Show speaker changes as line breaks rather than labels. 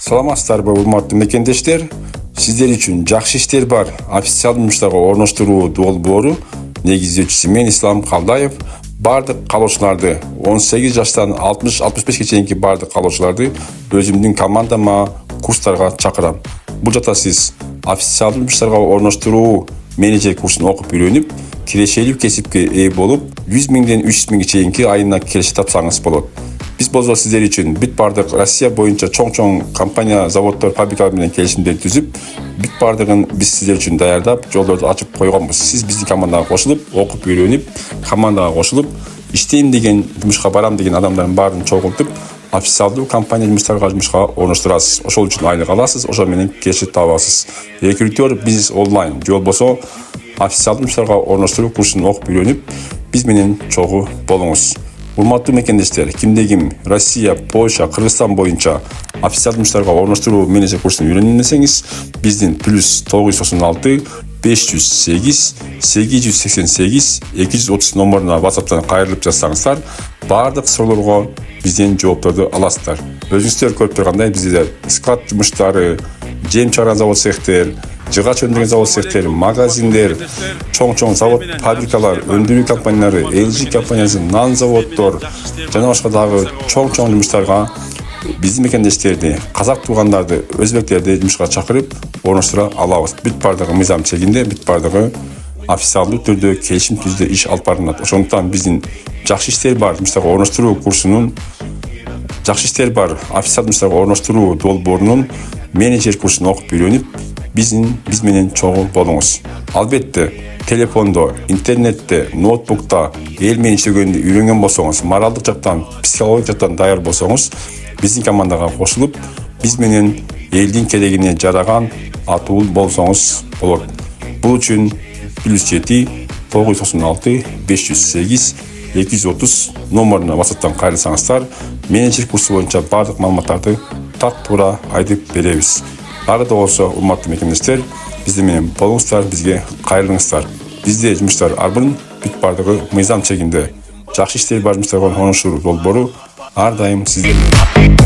Саламатсыздарбы, урматтуу мекендештер? Сиздер үчүн жакшы иштер бар официалдуу жумуштарга орноштуруу долбоору негиздөөчүсү мен Ислам Калдаев бардык калоочуларды 18 жаштан 60-65 чейинки бардык калоочуларды өзүмдүн командама курстарга чакырам. Бул жакта сиз официалдуу жумуштарга орноштуруу менеджер курсун окуп үйрөнүп, кирешелүү кесипке ээ болуп, 100 миңден 300 миңге чейинки айына киреше тапсаңыз болот. Биз болсо сиздер үчүн бүт бардык Россия боюнча чоң компания, заводдор, фабрикалар менен келишимдер түзүп, бүт бардыгын биз сиздер үчүн даярдап, жолдорду ачып койгонбуз. Сиз биздин командага кошулуп, окуп үйрөнүп, командага кошулуп, иштейм деген, жумушка барам деген адамдардын баарын чогултуп, официалдуу компания жумушка орноштурасыз. Ошол үчүн айлык аласыз, ошол менен киреше табасыз. Рекрутер бизнес онлайн же болбосо официалдуу жумуштарга орноштуруу курсун окуп үйрөнүп, биз менен чогуу болуңуз. Урматтуу мекендештер, кимде ким Россия, Польша, Кыргызстан боюнча официалдуу жумуштарга орноштуруу менеджер курсун үйрөнөм десеңиз, биздин +996 508 888 230 номуруна WhatsApp'тан кайрылып жазсаңыздар, бардык суроолорго бизден жоопторду аласыздар. Өзүңүздөр көрүп тургандай, бизде склад жумуштары, жем чыгарган завод цехтер, жыгач өндүргөн завод цехтер, магазиндер, чоң завод, фабрикалар, өндүрүү компаниялары, LG компаниясы, нан заводдор жана башка дагы чоң жумуштарга биздин мекендештерди, казак туугандарды, өзбектерди жумушка чакырып орноштура алабыз. Бүт бардыгы мыйзам чегинде, бүт бардыгы официалдуу түрдө келишим түздө иш алып барылат. Ошондуктан биздин жакшы иштер бар жумуштарга орноштуруу курсунун, жакшы иштер бар официалдуу жумуштарга орноштуруу долбоорунун менеджер курсун окуп үйрөнүп, биз менен чогуу болуңуз. Албетте, телефондо, интернетте, ноутбукта эл менен иштегенди үйрөнгөн болсоңуз, моралдык жактан, психологик жактан даяр болсоңуз, биздин командага кошулуп, биз менен элдин керегине жараган атуу болсоңуз болот. Бул үчүн +7 996 508 230 номуруна WhatsApp'тан кайрылсаңыздар, менеджер курсу боюнча бардык маалыматтарды так туура айтып беребиз. Ары да болсо, урматтуу мекендештер, биздин менен болуңуздар, бизге кайрылыңыздар. Бизде жумуштар арбын, бүт бардыгы мыйзам чегинде. Жакшы иштер бар жумуштарга орноштуруу долбоору ар дайым сиздер